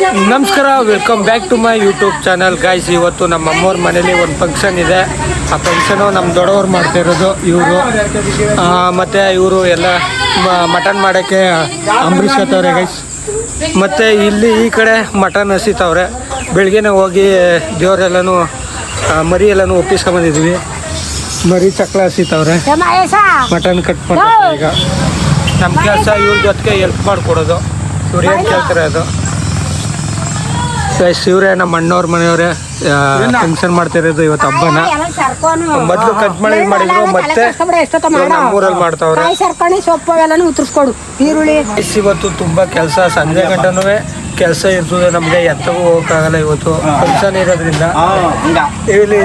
ನಮಸ್ಕಾರ, welcome back to my YouTube channel guys. ಇವತ್ತು ನಮ್ಮ ಅಮ್ಮವ್ರ ಮನೇಲಿ ಒಂದು ಫಂಕ್ಷನ್ ಇದೆ. ಆ ಫಂಕ್ಷನು ನಮ್ಮ ದೊಡ್ಡವ್ರು ಮಾಡ್ತಾ ಇರೋದು ಇವರು. ಮತ್ತು ಇವರು ಎಲ್ಲ ಮಟನ್ ಮಾಡೋಕ್ಕೆ ಅಂಬರೀಷ್ ಹತ್ತವ್ರೆ ಗೈಸ್. ಮತ್ತು ಇಲ್ಲಿ ಈ ಕಡೆ ಮಟನ್ ಹಸಿತವ್ರೆ. ಬೆಳಗ್ಗೆನೇ ಹೋಗಿ ದೇವರೆಲ್ಲನೂ ಮರಿ ಎಲ್ಲನೂ ಒಪ್ಪಿಸ್ಕೊಂಬಂದಿದ್ವಿ. ಮರಿ ಚಕ್ಳ ಹಸಿತವ್ರೆ, ಮಟನ್ ಕಟ್ ಮಾಡ್ತಾರೆ. ಈಗ ನಮ್ಮ ಕೆಲಸ ಇವ್ರ ಜೊತೆಗೆ ಹೆಲ್ಪ್ ಮಾಡಿಕೊಡೋದು. ಇವ್ರು ಏನು ಕೇಳ್ತಾರೆ ಅದು ಗೈಸ್. ಇವರೇ ನಮ್ಮ ಅಣ್ಣವ್ರ ಮನೆಯವರೇ ಫಂಕ್ಷನ್ ಮಾಡ್ತಿರೋದು ಇವತ್ತು ಹಬ್ಬನ. ಮೊದಲು ಕಟ್ ಮಾಡಿದ್ರು, ಮತ್ತೆ ನಮ್ಮೂರಲ್ಲಿ ಮಾಡ್ತಾವ್ರೆ. ಇವತ್ತು ತುಂಬ ಕೆಲಸ, ಸಂಜೆ ಗಂಟನೂ ಕೆಲಸ ಇರ್ತದೆ ನಮಗೆ. ಎತ್ತಗೂ ಹೋಗೋಕ್ಕಾಗಲ್ಲ ಇವತ್ತು ಫಂಕ್ಷನ್ ಇರೋದ್ರಿಂದ. ಇಲ್ಲಿ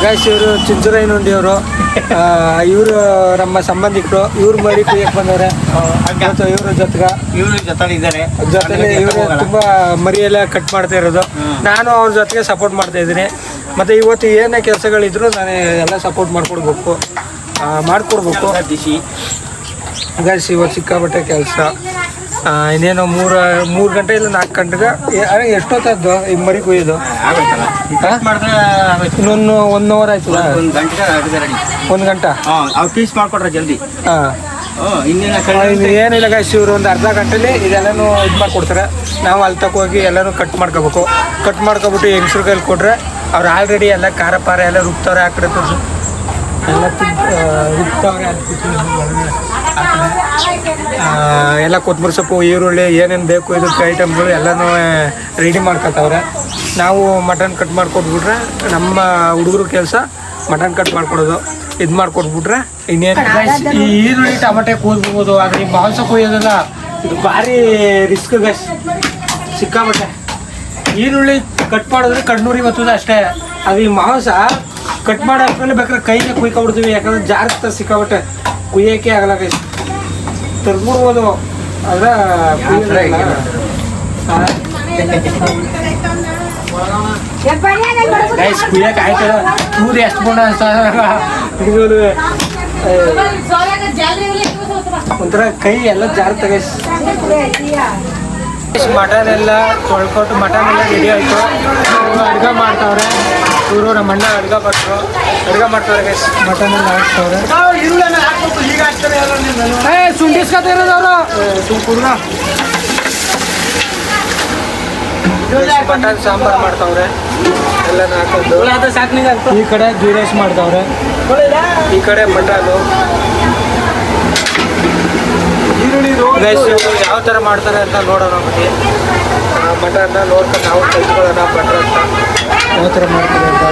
ಗೈಸ್ ಇವರು ಚಿಂಚುರೈನುಂಡಿಯವರು. ಇವರು ನಮ್ಮ ಸಂಬಂಧಿಕರು. ಇವ್ರ ಮರಿ ಕುಯ್ಯಕ್ಕೆ ಬಂದವ್ರೆ. ಇವ್ರ ಜೊತೆಲಿ ಇವರು ತುಂಬ ಮರಿ ಎಲ್ಲ ಕಟ್ ಮಾಡ್ತಾ ಇರೋದು. ನಾನು ಅವ್ರ ಜೊತೆಗೆ ಸಪೋರ್ಟ್ ಮಾಡ್ತಾ ಇದ್ದೀನಿ. ಮತ್ತು ಇವತ್ತು ಏನೇ ಕೆಲಸಗಳಿದ್ರು ನಾನು ಎಲ್ಲ ಸಪೋರ್ಟ್ ಮಾಡಿಕೊಡ್ಬೇಕು. ಗೈಸ್ ಇವತ್ತು ಸಿಕ್ಕಾಪಟ್ಟೆ ಕೆಲಸ. ಇನ್ನೇನು ಮೂರು ಗಂಟೆ ಇಲ್ಲ 4 ಗಂಟೆಗೆ ಎಷ್ಟೊತ್ತದ್ದು ಈ ಮರಿ ಕುಯ್ಯೋದು? ಇನ್ನೊಂದು 1 ಅವರ್ ಆಯ್ತು. 1 ಗಂಟೆ ಪೀಸ್ ಮಾಡ್ಕೊಡ್ರೆ ಜಲ್ದಿ. ಏನಿಲ್ಲ ಗೈಸ್, ಇವರು ಒಂದು ಅರ್ಧ ಗಂಟೆಲಿ ಇದೆಲ್ಲನೂ ಇದು ಮಾಡಿಕೊಡ್ತಾರೆ. ನಾವು ಅಲ್ಲಿ ಹೋಗಿ ಎಲ್ಲನೂ ಕಟ್ ಮಾಡ್ಕೋಬೇಕು. ಕಟ್ ಮಾಡ್ಕೊಬಿಟ್ಟು ಹೆಂಗಸ್ರ ಕೈಲಿ ಕೊಟ್ರೆ ಅವ್ರು ಆಲ್ರೆಡಿ ಎಲ್ಲ ಖಾರ ಪಾರ ಎಲ್ಲ ರುಬ್ತವ್ರೆ. ಆ ಕಡೆ ತೋರಿಸು ಎಲ್ಲ ರುಬ್ತವ್ರೆ. ಎಲ್ಲ ಕೊತ್ತಂಬರಿ ಸೊಪ್ಪು, ಈರುಳ್ಳಿ ಏನೇನು ಬೇಕು ಇದಕ್ಕೆ ಐಟಮ್ಗಳು ಎಲ್ಲನೂ ರೆಡಿ ಮಾಡ್ಕೊತವ್ರೆ. ನಾವು ಮಟನ್ ಕಟ್ ಮಾಡಿಕೊಟ್ಬಿಟ್ರೆ ನಮ್ಮ ಹುಡುಗರು ಕೆಲಸ ಮಟನ್ ಕಟ್ ಮಾಡ್ಕೊಡೋದು. ಇದು ಮಾಡಿಕೊಟ್ಬಿಟ್ರೆ ಇನ್ನೇನು ಈ ಈರುಳ್ಳಿ ಟೊಮೆಟೊ ಕೂದ್ಬೋದು. ಆದರೆ ಈ ಮಾಂಸ ಕೊಯ್ಯೋದಲ್ಲ, ಇದು ಭಾರಿ ರಿಸ್ಕ್ ಗೈಸ್, ಸಿಕ್ಕಾಬಟ್ಟೆ. ಈರುಳ್ಳಿ ಕಟ್ ಮಾಡಿದ್ರೆ ಕಣ್ಣೂರಿ ಬರ್ತದೆ ಅಷ್ಟೇ. ಅದು ಈ ಮಾಂಸ ಕಟ್ ಮಾಡೋದ್ಮೇಲೆ ಬೇಕಾದ್ರೆ ಕೈಗೆ ಕುಯ್ಕೊಬಿಡ್ತೀವಿ. ಯಾಕಂದ್ರೆ ಜಾಗ್ರತೆ ಸಿಕ್ಕಾಬಟ್ಟೆ ಕುಯ್ಯೋಕ್ಕೆ ಆಗಲ್ಲ ಗೈಸ್. ತರ್ಬಿಡ್ಬೋದು ಆದ್ರೆ ಗೈಸ್ ಕುಯ್ಯಕ್ಕೆ ಆಯ್ತದ. ಕೂದಿ ಎಷ್ಟು ಬಣ್ಣ ಒಂಥರ ಕೈ ಎಲ್ಲ ಜಾಗ್ರತೆ ಗೈಸ್. ಮಟನ್ ಎಲ್ಲ ತೊಳ್ಕೊಟ್ಟು ಮಟನ್ ಎಲ್ಲ ರೆಡಿ ಆಯಿತು. ಅಡುಗೆ ಮಾಡ್ತಾವ್ರೆ ಇವರು. ನಮ್ಮ ಅಣ್ಣ ಅಡುಗೆ ಮಾಡ್ತಾವ್ರೆ ಗೈಸ್. ಮಟನ್ ಎಲ್ಲ ಹಾಕ್ತಾವ್ರೆ. ಸುಂಡಿಸ್ಕೊತ ಇರೋದವರು ಮಟನ್ ಸಾಂಬಾರು ಮಾಡ್ತಾವ್ರೆ. ಎಲ್ಲ ಹಾಕೋದು. ಈ ಕಡೆ ಗೀ ರೈಸ್ ಮಾಡ್ತಾವ್ರೆ, ಈ ಕಡೆ ಮಟನು. ಗೈಸ್ ಯಾವ ಥರ ಮಾಡ್ತಾರೆ ಅಂತ ನೋಡೋಣ. ಬನ್ನಿ ಮಟನ್ನ ನೋಡ್ಕೊಂಡು ನಾವು ಕಲ್ತ್ಕೊಳ್ಳೋಣ ಬಟ್ರ ಅಂತ ಯಾವ ಥರ ಮಾಡ್ತಾರೆ ಅಂತ.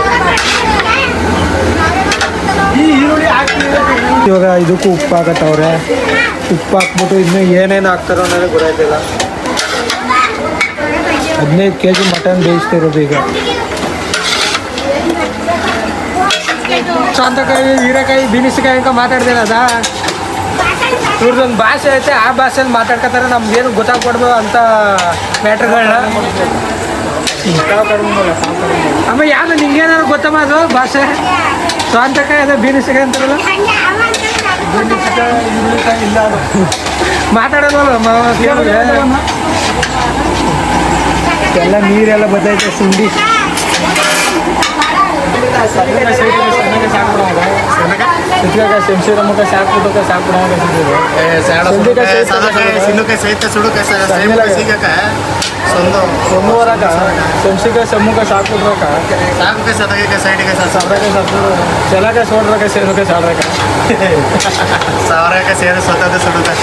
ಇವಾಗ ಇದಕ್ಕೂ ಉಪ್ಪು ಹಾಕತ್ತವ್ರೆ. ಉಪ್ಪು ಹಾಕ್ಬಿಟ್ಟು ಇನ್ನೂ ಏನೇನು ಹಾಕ್ತಾರೋ ನನಗೆ ಗೊತ್ತಾಯ್ತಿಲ್ಲ. 15 kg ಮಟನ್ ಬೇಯಿಸ್ತಿರೋದು ಈಗ. ಸೌತೆಕಾಯಿ, ಹೀರೆಕಾಯಿ, ಬೀನಿಸ್ಕಾಯಿ ಅಂತ ಮಾತಾಡ್ತೀನಿ. ಅದ ಇವ್ರದ್ದೊಂದು ಭಾಷೆ ಐತೆ, ಆ ಭಾಷೆಯಲ್ಲಿ ಮಾತಾಡ್ಕೊತಾರೆ. ನಮ್ಗೇನು ಗೊತ್ತಾಗ್ಬಾರ್ದು ಅಂತ ಮ್ಯಾಟ್ರ್ಗಳನ್ನ. ಆಮೇಲೆ ಯಾವ್ದು ನಿಂಗೇನಾದ್ರು ಗೊತ್ತಮ್ಮ ಅದು ಭಾಷೆ? ಸೌತೆಕಾಯಿ ಅದೇ ಬೀನಿಸ್ಕಾಯಿ ಅಂತಾರಲ್ಲ, ಬೀನಿಸ್ಕಾಯಿ ಇಲ್ಲ ಅದು ಮಾತಾಡೋದಲ್ಲ. ಎಲ್ಲ ನೀರೆಲ್ಲ ಬದೈತೆ. ಸುಂಡಿ ಶಂಶೀರಮ್ಮಕ್ಕೆ ಸಾಕ್ಬಿಟ್ಟು ಸೊಮ್ಮವರಾಗ ಶಂಶಿಕಾಯಿ ಸಮ್ಮುಕ ಸಾಕ್ಬಿಟ್ರಕ ಚಲಕ ಸೋಡ್ರಕ ಸೇನಕ ಸಾಡ್ರಕ ಸಾವಿರಕ್ಕೆ ಸೇರಿ ಸ್ವತಃ ಸುಡುತ್ತೆ.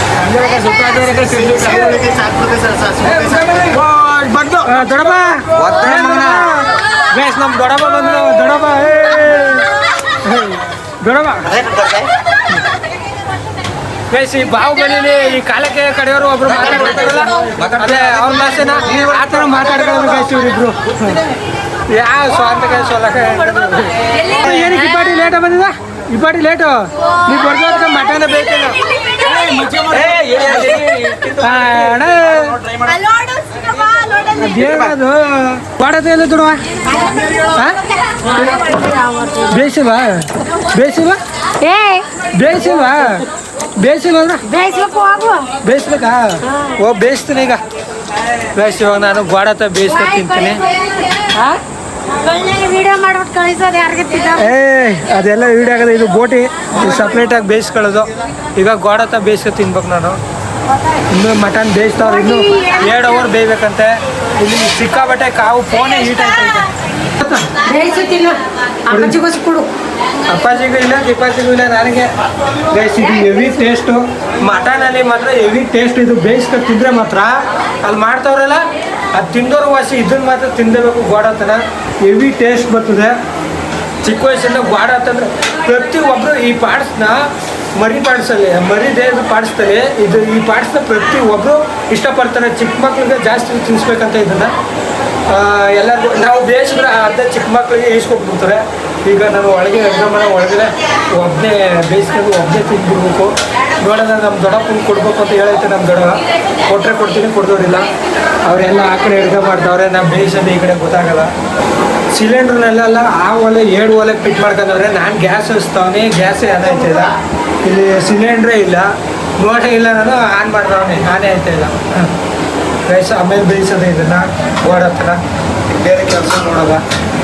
ಬಂದು ದೊಡಬ ಬೇಸ್ ನಮ್ಮ ದೊಡಬ ಬಂದ್ರು. ದೊಡಬ ಬೇಸ್ ಈ ಬಾಹುಬಲಿಲಿ ಈ ಕಾಲಕ್ಕೆ ಕಡೆಯವರು ಒಬ್ರು ಮಾತಾಡ್ತಾರಲ್ಲ, ಅದೇ ಅವ್ರ ಭಾಷೆನ ಆ ಥರ ಮಾತಾಡ್ಕೊಳ್ಳೋದು ಬೇಸ್ ಇವರಿಬ್ರು. ಯಾವ ಸ್ವಂತಕಾಯಿ ಸೊಲಕ ಏನಕ್ಕೆ ಈ ಪಾಟಿ ಲೇಟ ಬಂದಿದ? ಈ ಪಾಟಿ ಲೇಟು ನೀವು ಬರ್ಬೇಕು. ಮಟನ್ ಬೇಕೇನು ಅದೇನದು ಮಾಡೋದು ಎಲ್ಲ ದುಡುವ ಬೇಯಿಸಿಲ್ವಾ? ಬೇಯಿಸಿಲ್ವಾ? ಬೇಯಿಸಿಲ್ವಾ? ಬೇಯಿಸಿಲ್ವಾ? ಬೇಯಿಸ್ಬೇಕಾ? ಓ ಬೇಯಿಸ್ತೀನಿ ಈಗ. ಗೈಸ್ ಇವಾಗ ನಾನು ಗೋಡತ್ತ ಬೇಯಿಸ್ಕೊಂಡು ತಿಂತೀನಿ. ವಿಡಿಯೋ ಮಾಡ್ಬಿಟ್ಟು ಕಳಿಸೋದು ಯಾರಿಗೆ ಅದೆಲ್ಲ ವೀಡಿಯೋ ಆಗೋದು. ಇದು ಬೋಟಿ ಸಪ್ರೇಟಾಗಿ ಬೇಯಿಸ್ಕೊಳ್ಳೋದು. ಈಗ ಗೋಡತ್ತ ಬೇಯಿಸ್ಕೊಂಡು ತಿನ್ಬೇಕು ನಾನು. ಇನ್ನು ಮಟನ್ ಬೇಯಿಸ್ತಾವ್ರೆ, ಇನ್ನು 2 ಅವರ್ ಬೇಯ್ಬೇಕಂತೆ. ಇಲ್ಲಿ ಸಿಕ್ಕಾಬಟ್ಟೆ ಕಾವು ಫೋನೇ ಹೀಟ್ ಆಯ್ತೈತೆ. ಬೇಯಿಸುತ್ತಿಲ್ಲ ಅಪ್ಪಾಜಿಗೋಸ್ ಕೊಡು. ಅಪ್ಪಾಜಿಗೂ ಇಲ್ಲ ಗಿಪ್ಪಾಜಿಗೂ ಇಲ್ಲ ನನಗೆ. ಗೈಸ್ ಇದು ಹೆವಿ ಟೇಸ್ಟು. ಮಟನಲ್ಲಿ ಮಾತ್ರ ಹೆವಿ ಟೇಸ್ಟ್. ಇದು ಬೇಯಿಸ್ಕೊಂಡು ತಿಂದರೆ ಮಾತ್ರ ಅಲ್ಲಿ ಮಾಡ್ತಾವ್ರಲ್ಲ ಅದು ತಿಂದೋರು ವಾಸಿ ಇದನ್ನು ಮಾತ್ರ ತಿನ್ನಬೇಕು. ಗೋಡತ್ತನ ಹೆವಿ ಟೇಸ್ಟ್ ಬರ್ತದೆ. ಚಿಕ್ಕ ವಯಸ್ಸಿಂದ ಗೋಡತ್ತಂದ್ರೆ ಪ್ರತಿಯೊಬ್ಬರು ಈ ಪಾರ್ಟ್ಸ್ನ ಮರಿ ಪಾರ್ಟ್ಸಲ್ಲಿ ಮರಿ ದೇಹದ ಪಾರ್ಟ್ಸ್ದಲ್ಲಿ ಇದು ಈ ಪಾರ್ಟ್ಸ್ನ ಪ್ರತಿಯೊಬ್ಬರು ಇಷ್ಟಪಡ್ತಾರೆ. ಚಿಕ್ಕ ಮಕ್ಳಿಗೆ ಜಾಸ್ತಿ ತಿನ್ನಿಸ್ಬೇಕಂತ ಇದನ್ನು ಎಲ್ಲರಿಗೂ ನಾವು ಬೇಯಿಸಿದ್ರೆ ಅರ್ಧ ಚಿಕ್ಕ ಮಕ್ಕಳಿಗೆ ಈಸ್ಕೊಟ್ಬಿಡ್ತಾರೆ. ಈಗ ನಾನು ಒಳಗೆ ಅಡುಗೆ ಮನೆ ಒಳಗಡೆ ಒಬ್ಬನೇ ಬೇಯಿಸ್ಕೊಂಡು ಒಬ್ಬನೇ ತಿಂದ್ಬಿಡ್ಬೇಕು. ನೋಡೋಣ ನಮ್ಮ ದೊಡ್ಡಪ್ಪನ ಕೊಡ್ಬೇಕು ಅಂತ ಹೇಳೈತೆ ನಮ್ಮ ದೊಡ್ಡ. ಕೊಟ್ಟರೆ ಕೊಡ್ತೀನಿ, ಕೊಡ್ದೋರಿಲ್ಲ. ಅವರೆಲ್ಲ ಆ ಕಡೆ ಅಡುಗೆ ಮಾಡ್ತಾವ್ರೆ. ನಾವು ಬೇಯಿಸೋದು ಈ ಕಡೆ ಗೊತ್ತಾಗಲ್ಲ. ಸಿಲಿಂಡ್ರ್ನಲ್ಲೆಲ್ಲ ಆ ಒಲೆ 7 ಒಲೆಗೆ ಫಿಟ್ ಮಾಡ್ಕೊಂಡವ್ರೆ. ನಾನು ಗ್ಯಾಸ್ ಹಚ್ತಾವನಿ, ಗ್ಯಾಸೇ ಅದಾಯ್ತಿಲ್ಲ. ಇಲ್ಲಿ ಸಿಲಿಂಡ್ರೇ ಇಲ್ಲ, ನೋಡೇ ಇಲ್ಲ. ನಾನು ಆನ್ ಮಾಡ್ತಾವನಿ, ನಾನೇ ಆಯ್ತಾಯಿಲ್ಲ. ರೈಸ್ ಆಮೇಲೆ ಬೇಯಿಸೋದು ಇದನ್ನು ಓಡತ್ತನ ಬೇರೆ ಕೆಲಸ ನೋಡೋದ.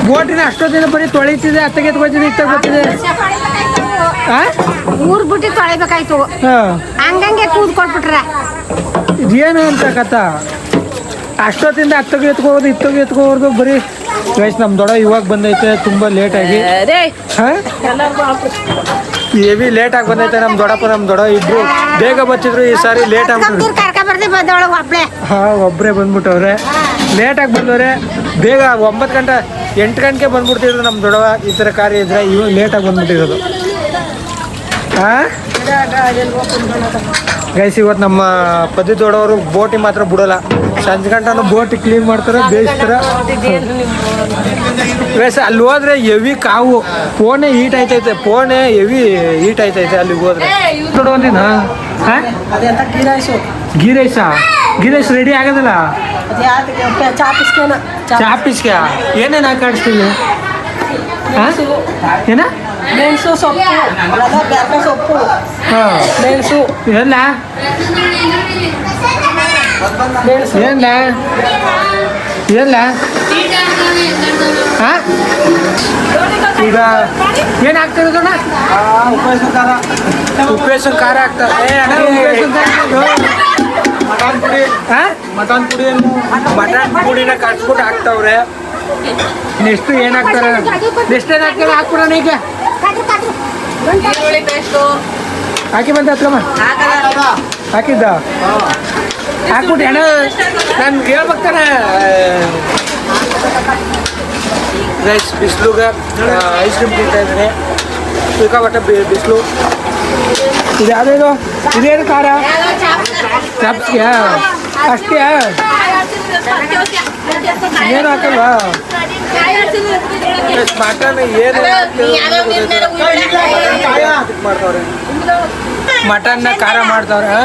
ಬೋಟಿನ ಅಷ್ಟೊತ್ತಿನ ಬರೀ ತೊಳಿತಿದೆ, ಅತ್ತಗೆ ಎತ್ಕೊಳ್ತಿದೆ, ಇತ್ತ ಗೊತ್ತಿದೆ. ಊರ್ ಬಿಟ್ಟು ತೊಳಿಬೇಕಾಯ್ತು. ಹಂಗಂಗೆ ಕೂದ್ ಕೊಟ್ಬಿಟ್ರೆ ಇದೇನು ಅಂತ ಕಥ. ಅಷ್ಟೊತ್ತಿಂದ ಅತ್ತಗೆ ಎತ್ಕೋದು, ಇತ್ತಗೆ ಎತ್ಕೋದು ಬರೀ. ಗೈಸ್ ನಮ್ಮ ದೊಡ್ಡ ಇವಾಗ ಬಂದೈತೆ, ತುಂಬ ಲೇಟಾಗಿ. ಹೆವಿ ಲೇಟಾಗಿ ಬಂದೈತೆ ನಮ್ಮ ದೊಡ್ಡಪ್ಪ ನಮ್ಮ ದೊಡ್ಡ ಇಬ್ರು. ಬೇಗ ಬಚ್ಚಿದ್ರು, ಈ ಸಾರಿ ಲೇಟ್ ಆಗ್ಬಿಟ್ರು. ಒಬ್ಬರೇ ಬಂದ್ಬಿಟ್ಟವ್ರೆ. ಲೇಟಾಗಿ ಬಂದವ್ರೆ. ಬೇಗ 9 ಗಂಟೆ 8 ಗಂಟೆಗೆ ಬಂದ್ಬಿಡ್ತಿದ್ರು ನಮ್ಮ ದೊಡ್ಡವ. ಈ ಥರ ಕಾರ್ಯ ಇದ್ರೆ ಇವಾಗ ಲೇಟಾಗಿ ಬಂದ್ಬಿಟ್ಟಿರೋದು. ಗೈಸ್ ಇವತ್ತು ನಮ್ಮ ಪದ್ಧತಿ ದೊಡ್ಡವರು ಬೋಟಿ ಮಾತ್ರ ಬಿಡೋಲ್ಲ. ಸಂಜೆ ಗಂಟನೂ ಬೋಟಿ ಕ್ಲೀನ್ ಮಾಡ್ತಾರೆ, ಬೇಯಿಸ್ತಾರೆ. ಗೈಸ್ ಅಲ್ಲಿ ಹೋದ್ರೆ ಹೆವಿ ಕಾವು. ಫೋನೇ ಹೀಟ್ ಆಯ್ತೈತೆ, ಫೋನೇ ಹೆವಿ ಹೀಟ್ ಆಯ್ತೈತೆ ಅಲ್ಲಿಗೆ ಹೋದ್ರೆ. ಒಂದಿನ ಗೀ ರೈಸಾ? ಗೀ ರೈಸ್ ರೆಡಿ ಆಗೋದಿಲ್ಲ. ಚಾಪಿಸ್ಗೆ ಏನೇನು ಹಾಕಿ ಆಡಿಸ್ತೀವಿ? ಏನ ಮೆಣಸು ಸೊಪ್ಪು ಸೊಪ್ಪು ಮೆಣಸು ಎಲ್ಲ ಏನ ಎಲ್ಲ ಈಗ ಏನು ಹಾಕ್ತಿರೋದಣ್ಣ? ಉಪ್ಪೇಸನ್ ಖಾರ ಹಾಕ್ತಾರೆ. ಮಟನ್ ಪುಡಿನ ಕಟ್ಸ್ಬಿಟ್ಟು ಹಾಕ್ತಾವ್ರೆ. ನೆಕ್ಸ್ಟ್ ಏನು ಹಾಕ್ತಾರೆ? ನೆಕ್ಸ್ಟ್ ಏನು ಹಾಕ್ತಾರೆ? ಹಾಕ್ಬಿಡೋಣ ಈಗ. ಹಾಕಿ ಬಂದ ಹತ್ರಮ್ಮ ಹಾಕಿದ್ದ ಹಾಕ್ಬಿಟ್ಟು ಅಣ್ಣ ನನ್ಗೆ ಹೇಳ್ಬೇಕಾರೆ. ರೈಸ್ ಬಿಸಿಲುಗೆ ಐಸ್ ಕ್ರೀಮ್ ತಿಂತಾ ಇದ್ದಾರೆ. ಸಿಕ್ಕಾಪಟ್ಟೆ ಬಿಸಿಲು. ಇದು ಯಾವುದೇನು? ಇದೇನು ಖಾರ? ಚಾಪ್ಸ್ಗೆ ಅಷ್ಟೇ ಏನು ಹಾಕಲ್ವಾ? ಮಟನ್ ಏನು ಮಾಡ್ತಾವ್ರೆ? ಮಟನ್ನ ಖಾರ ಮಾಡ್ತಾವ್ರೆ.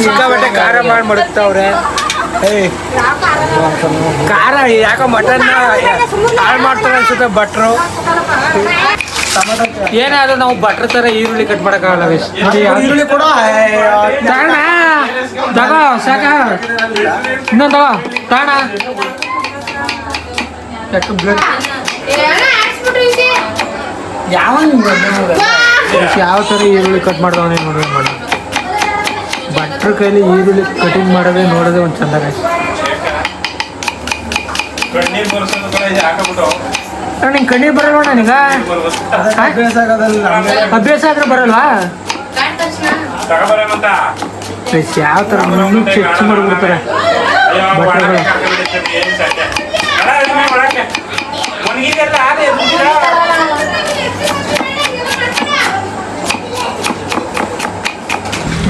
ಸಿಕ್ಕಾಪಟ್ಟೆ ಖಾರ ಮಾಡಿ ಮಡಗ್ತಾವ್ರೆ. ಖಾರ ಯಾಕೋ ಮಟನ್ನ ಹಾಳು ಮಾಡ್ತಾರೆ ಅನ್ಸುತ್ತೆ ಭಟ್ರು. ಏನಾದ್ರು ನಾವು ಭಟ್ರ ಥರ ಈರುಳ್ಳಿ ಕಟ್ ಮಾಡೋಕ್ಕಾಗಲ್ಲ. ಈರುಳ್ಳಿ ಕೂಡ ತಗೋ ಸಾಕ, ಇನ್ನೊಂದು ತಾಣ ಯಾವ ಥರ ಈರುಳ್ಳಿ ಕಟ್ ಮಾಡ್ದವನೇ ನೋಡ್ರಿ. ಮಾಡಿ ಭಟ್ರ ಕೈಲಿ ಈರುಳ್ಳಿ ಕಟಿಂಗ್ ಮಾಡೋದೇ ನೋಡೋದೇ ಒಂದು ಚಂದ. ನಿಂಗೆ ಕಣ್ಣೀರು ಬರಲ್ವ? ನನಗ ಅಭ್ಯಾಸ ಆದ್ರೆ ಬರಲ್ವಾ? ಯಾವ ಥರ ಚೆಕ್ ಮಾಡಿಬಿಡ್ತಾರೆ ಬಟ್ಟೆಗಳು.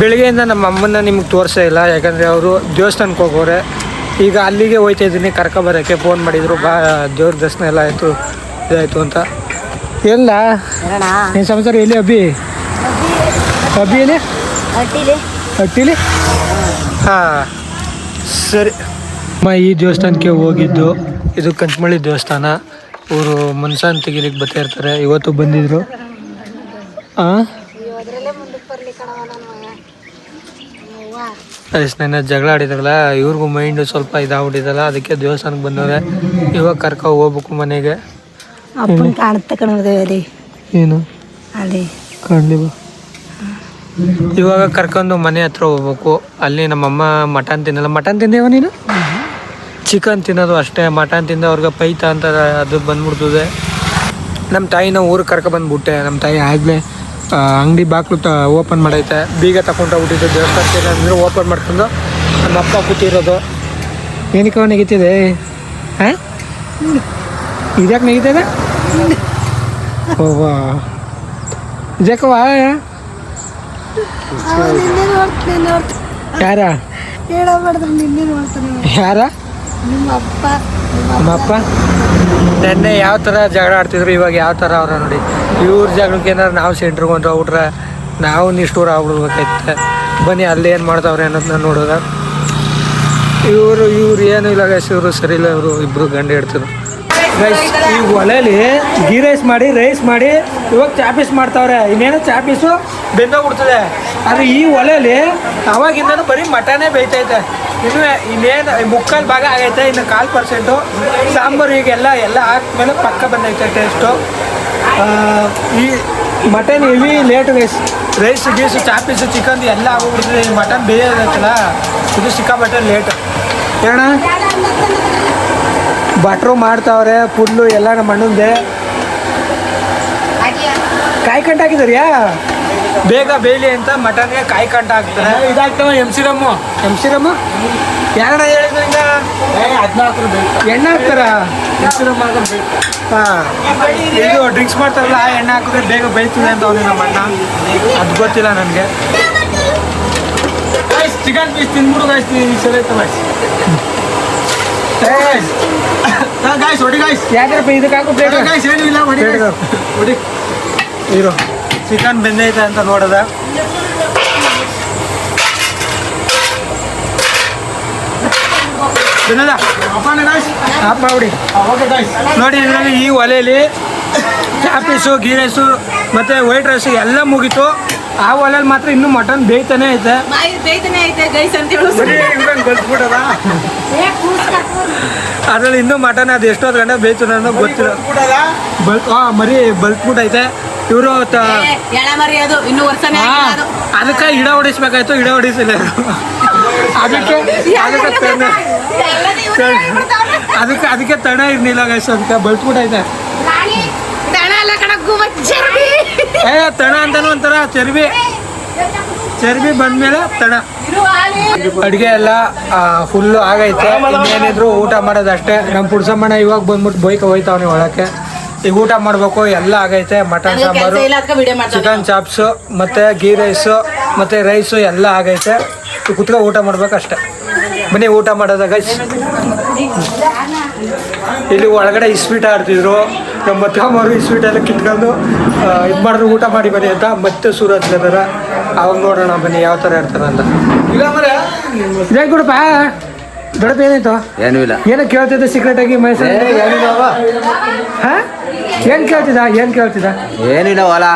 ಬೆಳಿಗ್ಗೆಯಿಂದ ನಮ್ಮ ಅಮ್ಮನ್ನ ನಿಮ್ಗೆ ತೋರಿಸೇ ಇಲ್ಲ, ಯಾಕಂದರೆ ಅವರು ದೇವಸ್ಥಾನಕ್ಕೆ ಹೋಗೋರೆ. ಈಗ ಅಲ್ಲಿಗೆ ಹೋಯ್ತಾ ಇದ್ದೀನಿ ಕರ್ಕೊಬರೋಕ್ಕೆ. ಫೋನ್ ಮಾಡಿದರು, ಬಾ ದೇವ್ರ ದರ್ಶನ ಎಲ್ಲ ಆಯಿತು, ಇದಾಯಿತು ಅಂತ. ಎಲ್ಲ ಏನು ಸಮಾಚಾರ? ಎಲ್ಲಿ ಅಬ್ಬಿ? ಅಬ್ಬಿ ಎಲ್ಲಿ? ಹಟ್ಟಿಲಿ. ಹಾಂ ಸರಿ. ಈ ದೇವಸ್ಥಾನಕ್ಕೆ ಹೋಗಿದ್ದು. ಇದು ಕಂಚಮಳ್ಳಿ ದೇವಸ್ಥಾನ. ಇವರು ಮನ್ಸನ್ ತೆಗಿಲಿಕ್ಕೆ ಬರ್ತಾ ಇರ್ತಾರೆ. ಇವತ್ತು ಬಂದಿದ್ರು. ನನ್ನ ಜಗಳ ಆಡಿದಾರಲ್ಲ ಇವ್ರಿಗೂ ಮೈಂಡ್ ಸ್ವಲ್ಪ ಇದಾಗ್ಬಿಟ್ಟಿದಲ್ಲ, ಅದಕ್ಕೆ ದೇವಸ್ಥಾನಕ್ಕೆ ಬಂದವ್ರೆ. ಇವಾಗ ಕರ್ಕೊ ಹೋಗ್ಬೇಕು ಮನೆಗೆ. ಅಪ್ಪನ ಕಾಣುತ್ತೆ ಕಣೋದೇವರಿ ಏನು ಅಲ್ಲಿ ಕಾಣಲಿ. ಇವಾಗ ಕರ್ಕೊಂಡು ಮನೆ ಹತ್ರ ಹೋಗ್ಬೇಕು. ಅಲ್ಲಿ ನಮ್ಮಮ್ಮ ಮಟನ್ ತಿನ್ನಲ್ಲ. ಮಟನ್ ತಿಂದೇವ ನೀನು? ಚಿಕನ್ ತಿನ್ನೋದು ಅಷ್ಟೇ. ಮಟನ್ ತಿಂದ ಅವ್ರಿಗೆ ಪೈತ ಅಂತ ಅದು ಬಂದ್ಬಿಡ್ತದೆ. ನಮ್ಮ ತಾಯಿನ ಊರಿಗೆ ಕರ್ಕೊಬಂದ್ಬಿಟ್ಟೆ. ನಮ್ಮ ತಾಯಿ ಆಗಲೇ ಅಂಗಡಿ ಬಾಕ್ಲು ಓಪನ್ ಮಾಡೈತೆ. ಬೀಗ ತಗೊಂಡೋಗ್ಬಿಟ್ಟಿದ್ದು ದೇವಸ್ಥಾನಕ್ಕೆ. ಅಂದರೆ ಓಪನ್ ಮಾಡ್ಕೊಂಡು ನಮ್ಮ ಅಪ್ಪ ಕೂತಿರೋದು. ಏನಕ್ಕೆ ನೆಗಿತಿದೆ? ಹಾಂ, ಇದ್ಯಾಕೆ ನೆಗಿತದೆ? ಓವಾ ಇದ್ಯಾಕವಾ? ಯಾರ ಯಾರ? ನಿಮ್ಮ ಅಪ್ಪ ನೆನ್ನೆ ಯಾವ ಥರ ಜಗಳ ಆಡ್ತಿದ್ರು, ಇವಾಗ ಯಾವ ಥರ ಅವ್ರ ನೋಡಿ. ಇವ್ರ ಜಗಳಕ್ಕೆ ಏನಾರು ನಾವು ಸೆಂಟ್ರಿಗೆ ಹೋಗ್ಬಿಟ್ರೆ ನಾವು ನಿಷ್ಠೂರ ಆಗ್ಬಿಡ್ಬೇಕಾಯ್ತೆ. ಬನ್ನಿ ಅಲ್ಲಿ ಏನು ಮಾಡ್ತಾವ್ರೆ ಅನ್ನೋದನ್ನ ನೋಡೋದ. ಇವರು ಏನು ಇಲ್ಲ ಗೈಸ್, ಇವರು ಸರಿ ಇಲ್ಲ. ಇವರು ಇಬ್ಬರು ಗಂಡ ಇಡ್ತಿದ್ರು ಗೈಸ್. ಈ ಒಲೆಯಲ್ಲಿ ಗೀ ರೈಸ್ ಮಾಡಿ ಇವಾಗ ಚಾಪೀಸ್ ಮಾಡ್ತಾವ್ರೆ. ಇನ್ನೇನು ಚಾಪೀಸು ಬೆಂದೋಗ್ಬಿಡ್ತದೆ. ಆದರೆ ಈ ಒಲೆಯಲ್ಲಿ ಅವಾಗಿಂದನೂ ಬರೀ ಮಟನೇ ಬೇಯ್ತೈತೆ. ಇನ್ನೇನು 3/4 ಭಾಗ ಆಗೈತೆ. ಇನ್ನು 1/4% ಸಾಂಬಾರು ಈಗೆಲ್ಲ ಹಾಕ್ಮೇಲೆ ಪಕ್ಕ ಬಂದೈತೆ ಟೇಸ್ಟು. ಈ ಮಟನ್ ಹೆವಿ ಲೇಟು ರೈಸ್ ಗೀಸು ಚಾಪೀಸು ಚಿಕನ್ ಎಲ್ಲ ಆಗೋಗ್ಬಿಡ್ತದೆ. ಈ ಮಟನ್ ಬೇಯೋದೈತಲ್ಲ, ಇದು ಸಿಕ್ಕಾಪಟ್ಟೆ ಲೇಟು. ಹೇಳ ಭಟ್ರು ಮಾಡ್ತಾವ್ರೆ ಫುಲ್ಲು ಎಲ್ಲ ನಮ್ಮ ಅಣ್ಣಂದೆ. ಕಾಯಿ ಕಂಟ ಹಾಕಿದಾರ್ಯಾ ಬೇಗ ಬೇಯಲಿ ಅಂತ ಮಟನ್ಗೆ ಕಾಯಿ ಕಂಟ ಹಾಕ್ತಾರೆ. ಇದಾಗ್ತವ ಎಮ್ ಸಿ ರಮ್ಮು ಯಾರಣ್ಣ ಹೇಳಿದ್ರು? ಈಗ ಎಣ್ಣೆ ಹಾಕ್ತಾರ. ಹಾಂ, ಇದು ಡ್ರಿಂಕ್ಸ್ ಮಾಡ್ತಾರಲ್ಲ, ಆ ಎಣ್ಣೆ ಹಾಕಿದ್ರೆ ಬೇಗ ಬೇಯ್ತದೆ ಅಂತ ಅವ್ನು ನಮ್ಮ ಅಣ್ಣ. ಅದು ಗೊತ್ತಿಲ್ಲ ನನಗೆ. ಚಿಕನ್ ಪೀಸ್ ತಿಂದ್ಬಿಡು ಗಾಯ್ಸ್. ಸರಿ ಆಯ್ತು ಗಾಯ್ಸ್. ಹೊಡಿ ಗಾಯ್ಸ್. ಯಾಕಂದ್ರೆ ಇದಕ್ಕೆ ಹಾಕು ಪ್ಲೇಟ್ ಗಾಯ್ಸ್. ಏನೂ ಇಲ್ಲ, ಹೊಡಿ ಇರು. ಚಿಕನ್ ಬೆಂದೈತೆ ಅಂತ ನೋಡೋದ. ಆಫ್ ಮಾಡಿ ನೋಡಿ. ಇದರಲ್ಲಿ ಈ ಒಲೆಯಲ್ಲಿ ಚಾಪೀಸು ಗೀ ರೈಸು ಮತ್ತು ವೈಟ್ ರೈಸು ಎಲ್ಲ ಮುಗೀತು. ಆ ಒಲೆಯಲ್ಲಿ ಮಾತ್ರ ಇನ್ನೂ ಮಟನ್ ಬೇಯ್ತಾನೆ ಐತೆ. ಗೊತ್ತಿಬಿಟ್ಟದ ಅದ್ರಲ್ಲಿ ಇನ್ನೂ ಮಟನ್ ಅದು ಎಷ್ಟೊತ್ತು ಗಂಟೆ ಬೇಯ್ತು ಅನ್ನೋ ಗೊತ್ತಿಲ್ಲ. ಮರಿ ಬಲ್ತ್ಬಿಟ್ಟೈತೆ. ಇವರು ಅದಕ್ಕೆ ಇಡ ಹೊಡಿಸ್ಬೇಕಾಯ್ತು. ಇಡ ಹೊಡಿಸಿಲ್ಲ. ಅದಕ್ಕೆ ತಣ ಇರ್ಲಿಲ್ಲ ಗೈಸ್. ಅದಕ್ಕೆ ಬಲ್ತ್ಬಿಟ್ಟೈತೆ. ತಣ ಅಂತಾನು ಒಂಥರ ಚರ್ಬಿ ಬಂದ್ಮೇಲೆ ತಣ. ಅಡುಗೆ ಎಲ್ಲ ಫುಲ್ಲು ಆಗೈತೆ. ಇನ್ನೇನಿದ್ರು ಊಟ ಮಾಡೋದಷ್ಟೇ. ನಮ್ಮ ಪುಡ್ಸಮ್ಮಣ್ಣ ಇವಾಗ ಬಂದ್ಬಿಟ್ಟು ಬೈಕ್ ಹೋಯ್ತಾವನಿ ಒಳಕ್ಕೆ. ಈಗ ಊಟ ಮಾಡಬೇಕು. ಎಲ್ಲ ಆಗೈತೆ. ಮಟನ್ ಸಾಂಬಾರು, ಚಿಕನ್ ಚಾಪ್ಸು ಮತ್ತು ಗೀ ರೈಸು ಮತ್ತು ರೈಸು ಎಲ್ಲ ಆಗೈತೆ. ಕುತ್ಕೊ ಊಟ ಮಾಡ್ಬೇಕಷ್ಟೆ. ಬನ್ನಿ ಊಟ ಮಾಡೋದ ಗೈಸ್. ಇಲ್ಲಿ ಒಳಗಡೆ ಇಸ್ವೀಟ್ ಆಡ್ತಿದ್ರು. ನಮ್ಮ ಮತ್ತಮ್ಮವರು ಇಸ್ವೀಟೆಲ್ಲ ಕಿತ್ಕೊಂಡು ಇದು ಮಾಡಿದ್ರು. ಊಟ ಮಾಡಿ ಬನ್ನಿ ಅಂತ ಮತ್ತೆ ಶುರು ಹಚ್ಕೋತಾರ. ಅವಾಗ ನೋಡೋಣ ಬನ್ನಿ ಯಾವ ಥರ ಇರ್ತಾರೆ ಅಂತ. ಇದೇ ಕೊಡಪ್ಪ. ದೊಡ್ಡಪ್ಪ ಏನಾಯ್ತು? ಏನೂ ಇಲ್ಲ. ಏನೋ ಕೇಳ್ತಿದ್ದೆ ಸೀಕ್ರೆಟಾಗಿ ಮೈಸೂರು. ಹಾಂ, ಏನು ಕೇಳ್ತಿದ್ದ? ಏನಿಲ್ಲ ಹೊಲ.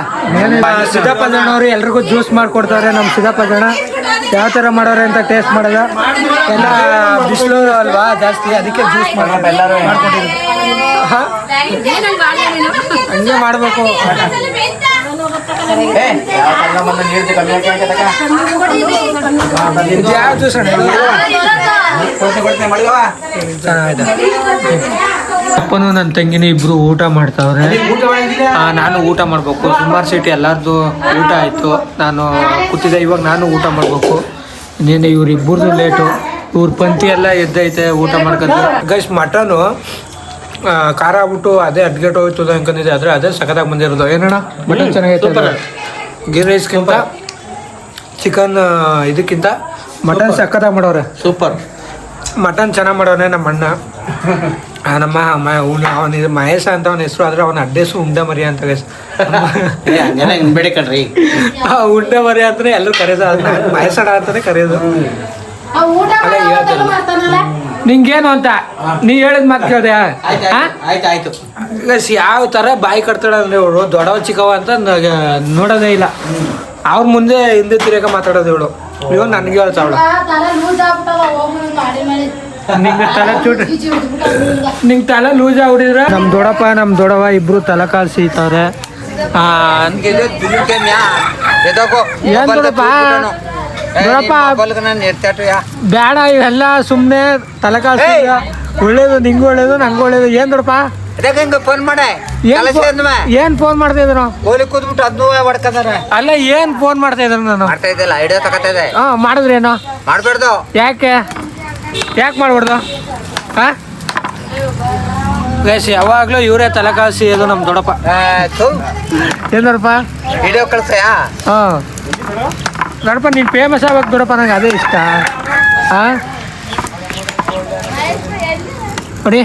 ಸಿದ್ದಪ್ಪ ಜಣ್ಣವರು ಎಲ್ರಿಗೂ ಜ್ಯೂಸ್ ಮಾಡಿಕೊಡ್ತಾರೆ. ನಮ್ಮ ಸಿದ್ದಪ್ಪ ಜಣ ಯಾವ ಥರ ಮಾಡೋರೆ ಅಂತ ಟೇಸ್ಟ್ ಮಾಡೋದ. ಎಲ್ಲ ಬಿಸಿಲು ಅಲ್ವಾ ಜಾಸ್ತಿ, ಅದಕ್ಕೆ ಜ್ಯೂಸ್ ಮಾಡ್ಕೊಂಡಿದ್ರು. ಹಾಂ, ಹಂಗೆ ಮಾಡಬೇಕು. ಯಾವ ಜ್ಯೂಸ್ ಚೆನ್ನಾಗಿದೆ. ಅಪ್ಪನು ನನ್ನ ತಂಗಿನ ಇಬ್ರು ಊಟ ಮಾಡ್ತಾವ್ರೆ. ನಾನು ಊಟ ಮಾಡಬೇಕು. ಸುಮಾರು ಸೀಟ್ ಎಲ್ಲರದು ಊಟ ಆಯಿತು. ನಾನು ಕೂತಿದ್ದೆ. ಇವಾಗ ನಾನು ಊಟ ಮಾಡಬೇಕು. ಇನ್ನೇನು ಇವ್ರಿಬ್ಬರದು ಲೇಟು. ಇವ್ರ ಪಂಕ್ತಿ ಎಲ್ಲ ಎದ್ದೈತೆ. ಊಟ ಮಾಡ್ಕೊಂಡು ಗೈಸ್ ಮಟನು ಖಾರ ಆಗ್ಬಿಟ್ಟು ಅದೇ ಅಡ್ಗೆಟ್ ಹೋಯ್ತದ ಅನ್ಕೊಂಡಿದ್ದೆ. ಆದರೆ ಅದೇ ಸಖತ್ತಾಗಿ ಬಂದಿರೋದು. ಏನಣ್ಣ ಮಟನ್ ಚೆನ್ನಾಗೈತೆ. ಗೀ ರೈಸ್ಗಿಂತ ಚಿಕನ್ ಇದಕ್ಕಿಂತ ಮಟನ್ ಸಖತ್ತಾಗಿ ಮಾಡೋರೆ. ಸೂಪರ್. ಮಟನ್ ಚೆನ್ನಾಗಿ ಮಾಡೋನೆ ನಮ್ಮ ಅಣ್ಣ. ನಮ್ಮ ಅವನ ಮಹೇಶ ಅಂತ ಅವನ ಹೆಸರು. ಆದರೆ ಅವನ ಅಡ್ಡೆಸು ಉಂಡೆ ಮರಿ ಅಂತ ಗೈಸ್. ಬೇಡಿ ಕಣ್ರಿ. ಉಂಡೆ ಮರಿ ಅಂದರೆ ಎಲ್ಲರೂ ಕರೆಯೋದು. ಮಹೇಶಣ್ಣ ಅಂತಲೇ ಕರೆಯೋದು. ನಿಂಗೇನು ಅಂತ ನೀ ಹೇಳಿದ ಮಾತು ಕೇಳ್ದೆ ಆಯ್ತು ಯಾವ ಥರ ಬಾಯಿ ಕಟ್ತಾಳೆ ಅಂದ್ರೆ ಇವಳು ದೊಡ್ಡವ ಚಿಕ್ಕವ ಅಂತ ನೋಡೋದೇ ಇಲ್ಲ ಅವ್ರ ಮುಂದೆ ಹಿಂದೆ ತಿರ್ಗ ಮಾತಾಡೋದು ಇವಳು ಇವ್ ನನಗೆ ಹೇಳ್ತಾವಳ ನಿಂಗೆ ತಲೆ ಚೂಟ್ ನಿಂಗೆ ತಲೆ ಲೂಸ್ ಆಗ್ಬಿಟ್ಟಿದ್ರೆ ನಮ್ಮ ದೊಡ್ಡವ ಇಬ್ರು ತಲೆ ಕಾಲು ಸೀತವ್ರೆ ಏನ್ ದೊಡ್ಡಪ್ಪ ಬೇಡ ಇವೆಲ್ಲ ಸುಮ್ಮನೆ ತಲೆ ಕಾಲು ಒಳ್ಳೇದು ನಿಂಗೆ ಒಳ್ಳೇದು ನಂಗೆ ಒಳ್ಳೇದು ಏನ್ ದೊಡ್ಡಪ್ಪ ಫೋನ್ ಮಾಡೆ ಏನ್ ಫೋನ್ ಮಾಡ್ತಾ ಇದ್ರು ಗೋಲಿ ಕೂದ್ಬಿಟ್ಟು ಅದನ್ನೂ ಹೊಡ್ಕದಾರ ಅಲ್ಲ ಏನ್ ಫೋನ್ ಮಾಡ್ತಾ ಇದ್ರು ನಾನು ಮಾಡ್ತಾ ಇದ್ದಿಲ್ಲ ಐಡಿಯಾ ತಗೋತಾ ಇದೆ ಮಾಡಿದ್ರೇನು ಮಾಡ್ಬೇಡ್ದು ಯಾಕೆ ಮಾಡ್ಬಾರ್ದು ಗೈಸ್ ಯಾವಾಗ್ಲೂ ಇವರೇ ತಲೆ ಕಾಸಿ ಅದು ನಮ್ಮ ದೊಡ್ಡಪ್ಪ ಏನ್ ದೊಡ್ಡಪ್ಪ ವಿಡಿಯೋ ಕಳ್ಸಯಾ ದೊಡ್ಡಪ್ಪ ನೀನು ಫೇಮಸ್ ಆಗ್ಬೇಕು ದೊಡ್ಡಪ್ಪ ನಂಗೆ ಅದೇ ಇಷ್ಟ ನೋಡಿ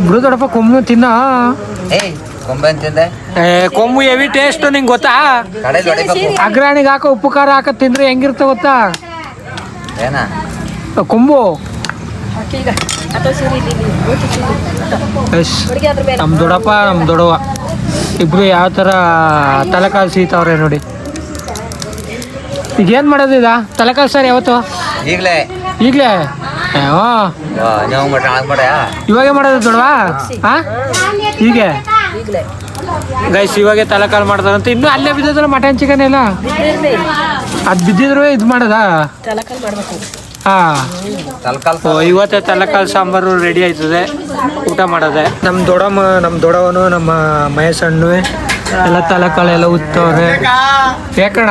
ಬಿಡು ದೊಡ್ಡಪ್ಪ ಕೊಮ್ಮು ತಿನ್ನ ಕೊಂಬೆ ಅಂತಿಂದೆ ಕೊಮ್ಮು ಹೆವಿ ಟೇಸ್ಟ್ ನಿಂಗೆ ಗೊತ್ತಾ ಅಗ್ರಾಣಿಗೆ ಹಾಕೋ ಉಪ್ಪು ಖಾರ ಹಾಕ ತಿಂದ್ರೆ ಹೆಂಗಿರುತ್ತೆ ಗೊತ್ತಾ ಏನ ಕೊಂಬು ನಮ್ಮ ದೊಡ್ಡವ ಇಬ್ರು ಯಾವ ಥರ ತಲೆಕಾಲು ಸೀತವ್ರೆ ನೋಡಿ ಈಗ ಏನು ಮಾಡೋದು ಇದ ತಲೆಕಾಲು ಸರ್ ಯಾವತ್ತು ಈಗಲೇ ಇವಾಗೆ ಮಾಡೋದು ದೊಡ್ಡವಾ ಹೀಗೆ ಗೈಸ್ ಇವಾಗೆ ತಲೆಕಾಲು ಮಾಡ್ತಾರಂತ ಇನ್ನೂ ಅಲ್ಲೇ ಬಿದ್ದದ್ರ ಮಟನ್ ಚಿಕನ್ ಎಲ್ಲ ಅದು ಬಿದ್ದಿದ್ರು ಇದು ಮಾಡೋದಾ ಇವತ್ತೇ ತಲೆಕಾಲು ಸಾಂಬಾರು ರೆಡಿ ಆಯ್ತದೆ ಊಟ ಮಾಡೋದೆ ನಮ್ಮ ದೊಡ್ಡವನು ನಮ್ಮ ಮಹೇಶಣ್ಣು ಎಲ್ಲ ತಲೆಕಾಳು ಎಲ್ಲ ಉತ್ತವ್ರೆ ಯಾಕಣ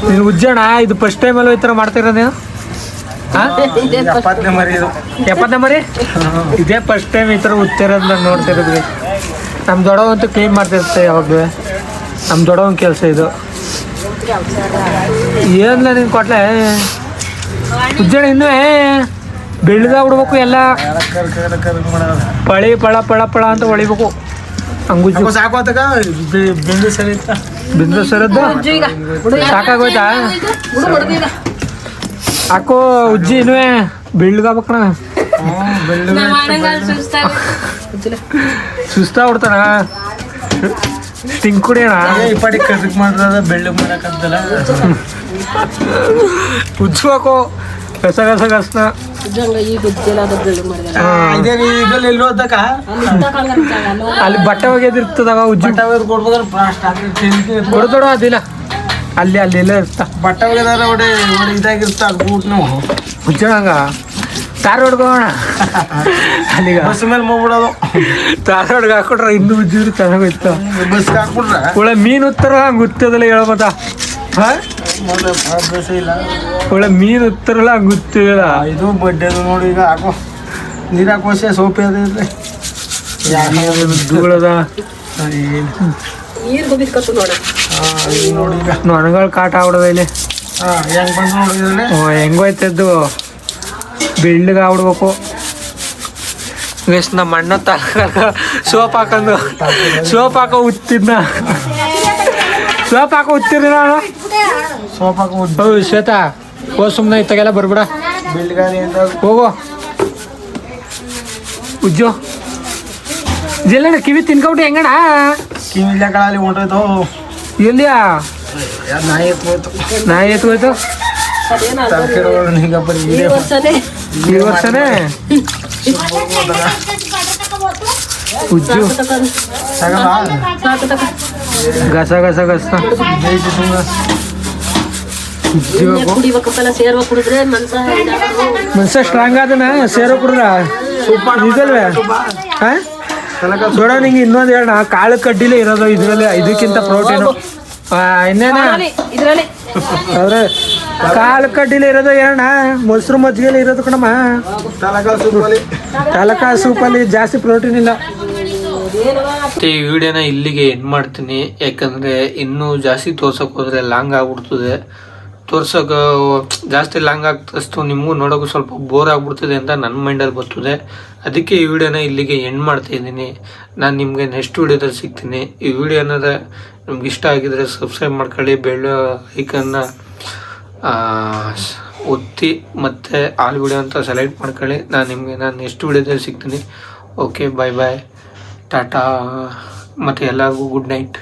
ನೀನು ಉಜ್ಜಣ ಇದು ಫಸ್ಟ್ ಟೈಮಲ್ಲೂ ಈ ಥರ ಮಾಡ್ತಿರೋ ನೀನು 70ನೇ ಮರಿ ಇದೇ ಫಸ್ಟ್ ಟೈಮ್ ಈ ಥರ ಉತ್ತಿರೋದು ನಾನು ನೋಡ್ತಿರೋದ್ವಿ ನಮ್ಮ ದೊಡ್ಡವಂತೂ ಕ್ಲೀನ್ ಮಾಡ್ತಿರ್ತೆ ಯಾವಾಗಲೂ ನಮ್ಮ ದೊಡ್ಡವನ ಕೆಲಸ ಇದು ಏನಿಲ್ಲ ನೀನು ಕೊಟ್ಲೆ ಉಜ್ಜಣ ಇನ್ನೂ ಬೆಳ್ದಾಗ್ಬಿಡ್ಬೇಕು ಎಲ್ಲ ಪಳಿ ಪಳ ಅಂತ ಹೊಳಿಬೇಕು ಹಂಗುಜ್ಜು ಸಾಕೋತಕ ಬಿಂದು ಸರದ್ದು ಸಾಕಾಗೋಯ್ತಾ ಹಾಕೋ ಉಜ್ಜಿ ಇನ್ನೂ ಬೆಳ್ಗಾಗ್ಬೇಕಣ ಸುಸ್ತಾಗ್ಬಿಡ್ತಾನ ಸ್ಟಿಂಕ್ ಕುಡಿಯೋಣ ಇಪ್ಪಡಿ ಕರ್ಕ್ ಮಾಡ್ರದ ಬೆಳ್ಳಗ್ ಮಾಡಕ್ಕಂತಲ್ಲ ಉಜ್ಬೇಕು ಗಸನ ಅಲ್ಲಿ ಬಟ್ಟೆ ಒಗೆದಿರ್ತದಾಗ ಉಜ್ಜಿ ಕೊಡ್ದೊಡ ಅದಿಲ್ಲ ಅಲ್ಲೆಲ್ಲ ಇರ್ತ ಬಟ್ಟೆ ಒಗೆದಾರ ಇದಾಗಿರ್ತ ಬೂಟ್ನು ಉಜ್ಜಣಂಗ ತಾರ್ ಹೊಡ್ಕೋಣ ಅಲ್ಲಿಗ ಬಸ್ ಮೇಲೆ ಹೋಗ್ಬಿಡೋದು ತಾರ್ ಹೊಡ್ಗೆ ಹಾಕೊಟ್ರೆ ಇನ್ನೂ ಉಜ್ಜಿದ್ರು ಚೆನ್ನಾಗೋಯ್ತು ಬಸ್ ಹಾಕ್ಬಿಟ್ರೆ ಒಳ್ಳೆ ಮೀನು ಉತ್ತರ ಹಂಗೆ ಉತ್ತದಲ್ಲ ಹೇಳ್ಬೋದ ಇಲ್ಲ ಒಳ್ಳೆ ಮೀನು ಉತ್ತರಲ್ಲ ಹಂಗೆ ಗೊತ್ತಿಲ್ಲ ಇದು ಬಡ್ಡೆ ಅದು ನೋಡಿ ಈಗ ಹಾಕೋ ನೀರು ಹಾಕೋಸೆ ಸೋಪೆ ಅದ ಧೂಳದ ನೋಡಿ ಈಗ ನೊಣಗಳು ಕಾಟ ಆಗ್ಬಿಡೋದ ಇಲ್ಲಿ ಹೆಂಗ್ ಬಂದು ನೋಡಿದ್ರೆ ಹೆಂಗೋಯ್ತದ್ದು ಬೆಳ್ಳಗೆ ಆಗ್ಬಿಡ್ಬೇಕು ನಮ್ಮ ಅಣ್ಣ ಸೋಪ್ ಹಾಕೋ ಉತ್ತಿದ್ನ ಸೋಪ್ ಹಾಕೋ ಉತ್ತಿರಿ ನಾನು ಸೋಪ್ ಹಾಕೋ ಹೌದು ಶ್ವೇತಾ ಸುಮ್ಮನೆ ಇತ್ತಾಗೆಲ್ಲ ಬರ್ಬಿಡ ಬೆಳ್ಗಾರಿ ಅಂತ ಹೋಗೋ ಉಜ್ಜು ಇದೆಲ್ಲ ಕಿವಿ ತಿನ್ಕೊಬಿಟ್ಟು ಹೆಂಗಣ ಕಿವಿಲ್ಲ ಕಳಲ್ಲಿ ಹೊಂಟೋಯ್ತು ಎಲ್ಲಿಯಾ ನಾಯಿ ಎತ್ಕೋಯ್ತು ನಾಯಿ ಎತ್ಕೋಯ್ತು ಈ ವರ್ಷನೇ ಉಜ್ಜು ಗಸ ಮನ್ಸ ಸ್ಟ್ರಾಂಗ್ ಆದನ ಸೇರೋ ಕುಡ್ರ ಇದಲ್ವೇ ನೋಡ ನಿಂಗೆ ಇನ್ನೊಂದು ಹೇಳ ಕಾಳು ಕಡ್ಡಿಲೇ ಇರೋದು ಇದ್ರಲ್ಲಿ ಇದಕ್ಕಿಂತ ಪ್ರೋಟೀನು ಇನ್ನೇನ ಆದ್ರೆ ಕಾಳು ಕಡ್ಡಿಲೇ ಇರೋದು ಹೇಳಣ್ಣ ಮೊಸರು ಮಜ್ಜಿಗೆಲ್ಲ ಇರೋದು ಕಣಮ್ಮ ತಲಕಾಳು ಸೂಪಲ್ಲಿ ಜಾಸ್ತಿ ಪ್ರೋಟೀನ್ ಇಲ್ಲ. ಈ ವಿಡಿಯೋನ ಇಲ್ಲಿಗೆ ಎಂಡ್ ಮಾಡ್ತೀನಿ, ಯಾಕಂದರೆ ಇನ್ನೂ ಜಾಸ್ತಿ ತೋರ್ಸೋಕೆ ಹೋದರೆ ಲಾಂಗ್ ಆಗ್ಬಿಡ್ತದೆ. ತೋರ್ಸೋಕೆ ಜಾಸ್ತಿ ಲಾಂಗ್ ಆಗ್ತಸ್ತು, ನಿಮಗೂ ನೋಡೋಕೆ ಸ್ವಲ್ಪ ಬೋರ್ ಆಗ್ಬಿಡ್ತದೆ ಅಂತ ನನ್ನ ಮೈಂಡಲ್ಲಿ ಬರ್ತದೆ. ಅದಕ್ಕೆ ಈ ವಿಡಿಯೋನ ಇಲ್ಲಿಗೆ ಎಂಡ್ ಮಾಡ್ತಾಯಿದ್ದೀನಿ. ನಾನು ನಿಮಗೆ ನೆಕ್ಸ್ಟ್ ವಿಡಿಯೋದಲ್ಲಿ ಸಿಗ್ತೀನಿ. ಈ ವಿಡಿಯೋ ಅನ್ನೋದು ನಿಮ್ಗೆ ಇಷ್ಟ ಆಗಿದ್ರೆ ಸಬ್ಸ್ಕ್ರೈಬ್ ಮಾಡ್ಕೊಳ್ಳಿ, ಬೆಲ್ ಐಕನ್ನ ಒತ್ತಿ ಮತ್ತು ಆಲ್ ವಿಡಿಯೋ ಅಂತ ಸೆಲೆಕ್ಟ್ ಮಾಡ್ಕೊಳ್ಳಿ. ನಾನು ನೆಕ್ಸ್ಟ್ ವಿಡಿಯೋದಲ್ಲಿ ಸಿಗ್ತೀನಿ. ಓಕೆ, ಬಾಯ್ ಟಾಟಾ ಮತ್ತು ಎಲ್ಲರಿಗೂ ಗುಡ್ ನೈಟ್.